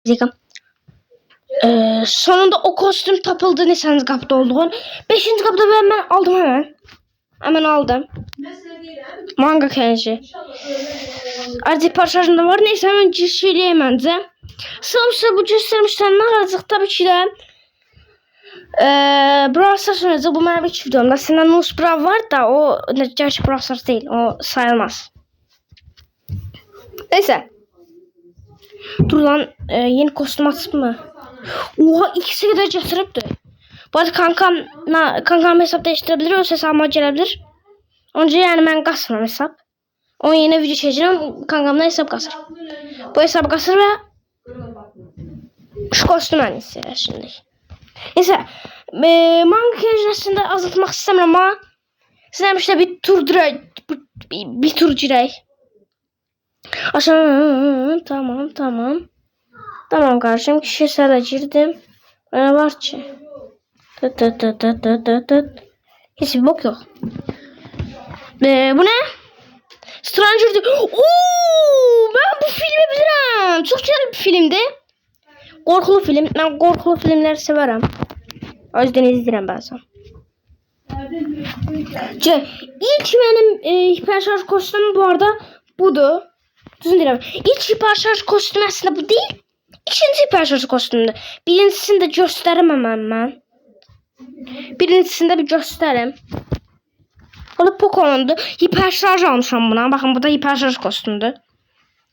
Zekam. Sonunda o kostüm tapıldı Nesanız kapıda olduğun. 5. kapıda ben aldım hemen. Hemen aldım. Manga Kenji. Artık parçalarında var. Neyse hemen söyleyeyim bence. Sıramızda bu göstermişler. Narazık tabii ki de. Brawl Stars oynayacaq. Bu mənim ilk videomda. Aslında Nus Brawl var da o gerçi Brawl Stars değil. O sayılmaz. Neyse. Dur lan yeni kostüm açtım mı? Oha ikisi kadar cesarepti. Bu arada kankam hesap değiştirebilir. O hesabıma gelebilir. Önce yani ben kasmam hesap. Onun yeni video çekeceğim. Kankamla hesap kasır. Bu hesabı kasır ve şu kostüm en iyisi şimdi. Neyse. Manga kendilerinde azaltmak istemiyorum ama sizden işte bir tur girək. Aşağı tamam. Tamam kardeşim kişisele girdim. Ne var ki? Hiç bir bok yok. Bu ne? Stranger ben bu filmi bilirim. Çok güzel bir filmdi. Korkulu film. Ben korkulu filmleri severim. O yüzden izlerim bazen. İlk benim hiperşarj kostümüm bu arada budur. Düzün deyirəm. İlk hiperşarj kostümü aslında bu değil. İkinci hiperşarj kostümüdür. Birincisini de göstərim mən. Birincisini de bir göstərim. O da Pokemon'dur. Hiperşarj almışam buna. Bakın bu da hiperşarj kostümüdür.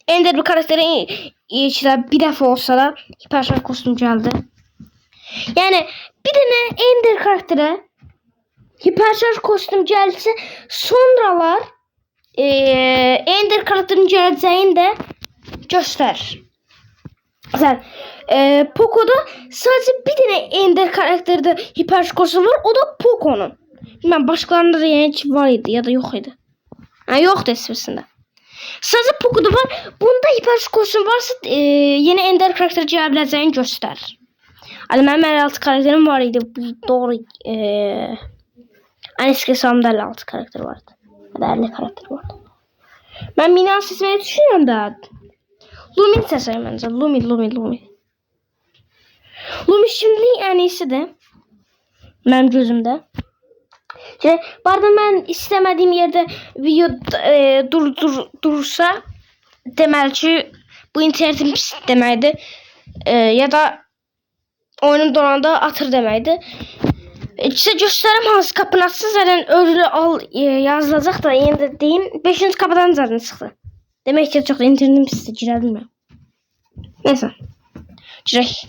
Ender bir karakterin içinde bir defa olsa da hiperşarj kostüm geldi. Yani bir tane Ender karaktere hiperşarj kostüm gelse sonralar Ender karakterin geleceğini de göster. Mesela Poco'da sadece bir tane Ender karakterde hiperşarj kostüm var. O da Poco'nun. Ben başkalarında da yani var idi ya da yok idi. Yani yoktu esprasında. Sadece Poco'da var. Bunda hiperşarj kostüm varsa yeni Ender karakteri gelebileceğini göster. Yani benim 56 karakterim var idi. Doğru. En eski hesabımda 56 karakter vardı. Ya da 50 karakter vardı. Ben Minan seçmeyi düşünüyorum da. Lumin seçeyim bence. Lumin. Lumin şimdi en iyisi de. Benim gözümde. İşte, bu arada ben istemediğim yerde video durursa deməli ki bu internetim pis deməkdir. Ya da oyunum donanda atır deməkdir. Size göstereyim hansı kapını açsın. Zaten ödülü al yazılacak da yine de deyim. 5. kapıdan zaten çıktı. Demek ki çok da internetim pisdi. Girelim mi? Neyse. Girek.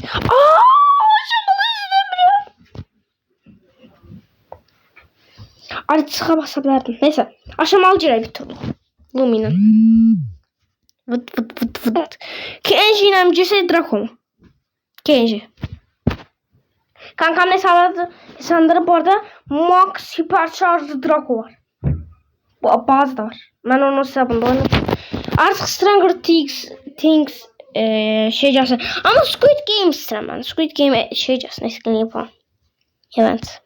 Artık çıka basabilirdim. Neyse. Aşamalı girek bir türlü. Lumina. Vıt. Kenji ile Jesse Draco mu? Kenji. Kankam ne sanırım bu arada Max Hypercharged Draco var. Bu bazı da var. Ben onun hesabında oynadım. Artık Stranger Things şey gelsin. Ama Squid Game istedim ben. Squid Game şey gelsin. Eskiden yapalım. Evet.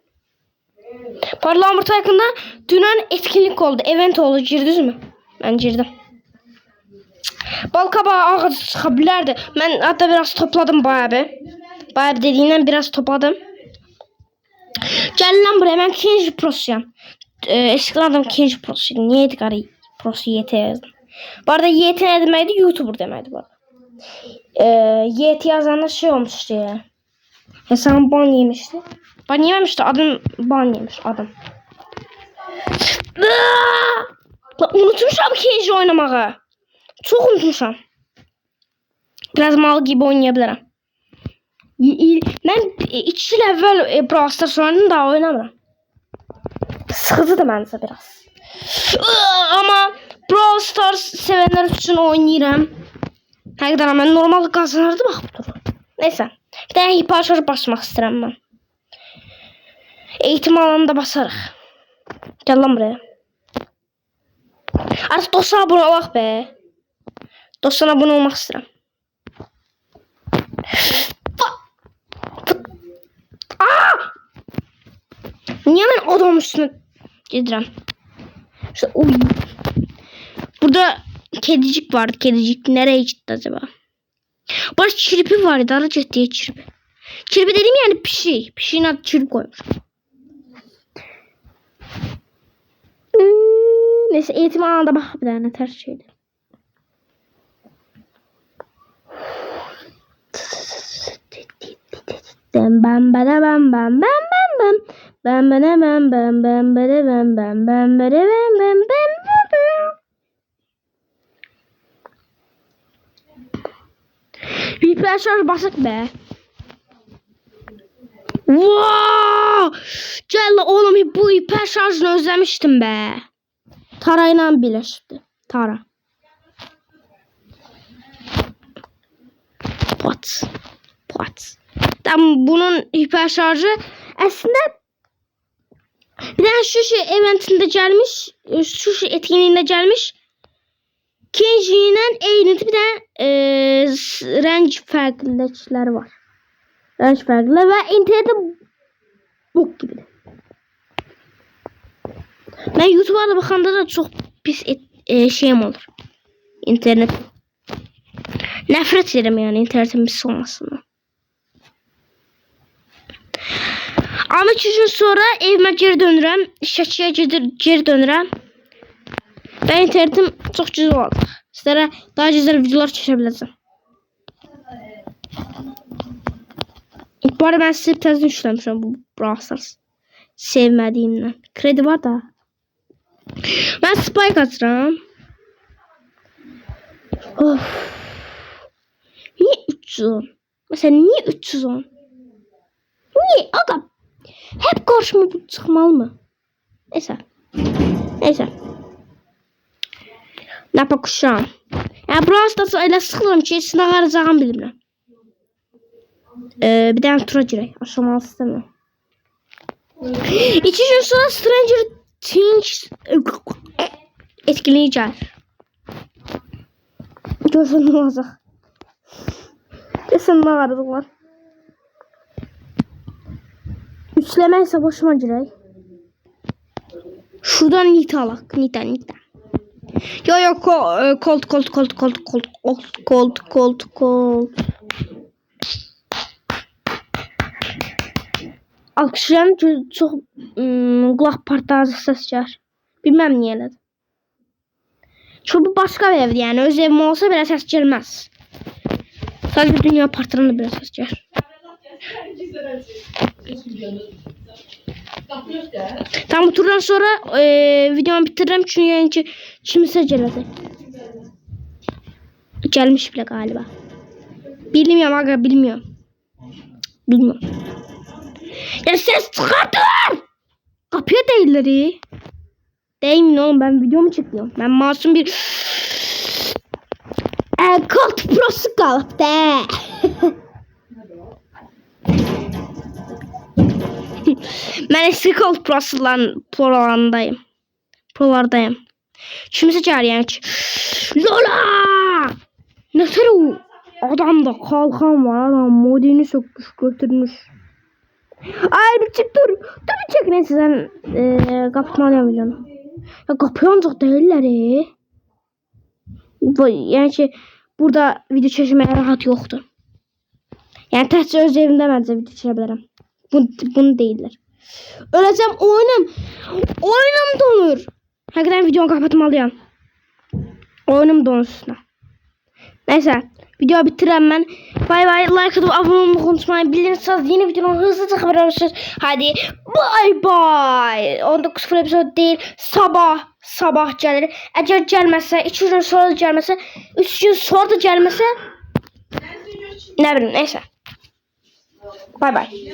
Parlament hakkında dünün etkinlik oldu. Event oldu. Girdiniz mi? Ben girdim. Balkabağı ağacı çıkabilirdi. Ben hatta biraz topladım bayağı bir. Bayağı bir dediğinden biraz topladım. Gel lan buraya, ben Kenji Pro'suyum. Eskiden adam Kenji Pro'suydu. Niye Edgar Pro'su YT yazdım. Bu arada YT ne demeydi? YouTuber demeydi bu arada. YT yazanda şey olmuştu ya. Hesabım ban yemişti. Ban yememişti. Adam ban yemiş. Adam. Unutmuşam Kenji oynamağı. Çok unutmuşam. Biraz mal gibi oynayabilirim. Ben 2 yıl evvel Brawl Stars oynadım, daha oynamıyorum. Sıkıntı da bence biraz. Ama Brawl Stars sevenler için oynayırım. Hakikaten ben normal kazanırdım bak. Neyse. Bir tane hiperşarj basmak isterim ben. Eğitim alanında basarıq. Gel lan buraya. Artık dostlara abone olaq be. Dostlara abone olmaq istedim. Niye ben adam üstüne gedirəm? İşte, burada kedicik vardı. Kedicik nereye gitti acaba? Baş çirpi var idi. Ara ciddi çirpi. Çirpi dediğim yani pişi. Pişiğin adı çirpi koymuş. Neyse eğitim alanında bak bir tane ters şeydi. Bam bam bam bam bam bam bam bam bam bam bam bam bam bam bam bam bam bam. Hiper şarj basık be. Wow! Cella oğlum bu hiper şarjını özlemiştim be. Tara ile birleşti. Tara. Pot. Pot. Tam bunun hiper şarjı aslında bir tane şu şey eventinde gelmiş. Şu şey etkinliğinde gelmiş. Kenji ile Eynet'i bir tane range farklılaşlar var. Range farklı ve internette bok gibi. Ben YouTube'a da bakanda da çok pis şeyim olur. İnternet. Nefret ederim yani internetin pis olmasından. Ama 3 gün sonra evime geri dönürəm. Şəkiyə geri dönürəm. Və internetim çox güzel oldu. Sizlərə daha güzel videolar çəkə biləcəm. Bu arada ben silip təzdən işləmişəm bu Brawl Stars. Sevmədiyimdən. Kredi var da. Ben spike atıram. Of. Niye 310? Mesela niye 310? Niye? Aga. Hep karşıma bu çıkmalı mı? Neyse. Neyse. Ne bakışam? Ya Brawl Stars'ı öyle sıkılırım ki sınav arayacağım bilmirəm. Bir tane tura girək. Aşamalı istemiyorum. 2 gün sonra Stranger Things etkinliği gəlir. Görsən nə olacaq? Görsən nə arıdıqlar? Üçləmə isə boşuma girək. Şuradan nita alaq. Nita. Yo cold. Alkışlayan çox qulaq partlayıcı səs gəlir. Bilməm niyə elədi. Çünki bu başqa bir evdir. Yəni öz evim olsa belə səs gəlməz. Sadəcə dünya partlayanda belə səs gəlir. Tam bu turdan sonra videomu bitiririm çünkü yani ki kimse geldi. Gelmiş bile galiba. Bilmiyorum aga bilmiyorum. Ya ses çıkartın. Kapıya değilleri. Değilmin oğlum ben videomu çekiyorum. Ben masum bir Colt Pro'su kalıp de. Ben eski Colt Pro'lardayım. Kimse çağır yani. Lola! Ne o? Adamda kalkan var. Adam modini sökmüş götürmüş. Ay bir çık dur. Dur bir çık. Neyse sen kapatmalıyım videonu. Ya kapıyı ancak değiller yani ki burada video çekmeye rahat yoktu. Yani təhcə öz evimdə məncə video çəkə bilərəm. Bunu değiller. Öleceğim oyunum donur. Hakikaten videomu kapatmalıyım. Oyunum donursun. Neyse video bitirəm ben. Bay bay, like atıp abone olmayı unutmayın. Bilirsiniz yeni videonun hızlıca haber alırsınız. Hadi bay bay. 19 episod değil sabah gelir. Eğer gelmezse 2 gün sonra da gelmezse 3 gün sonra da gelmezse ne bileyim neyse. Bay bay.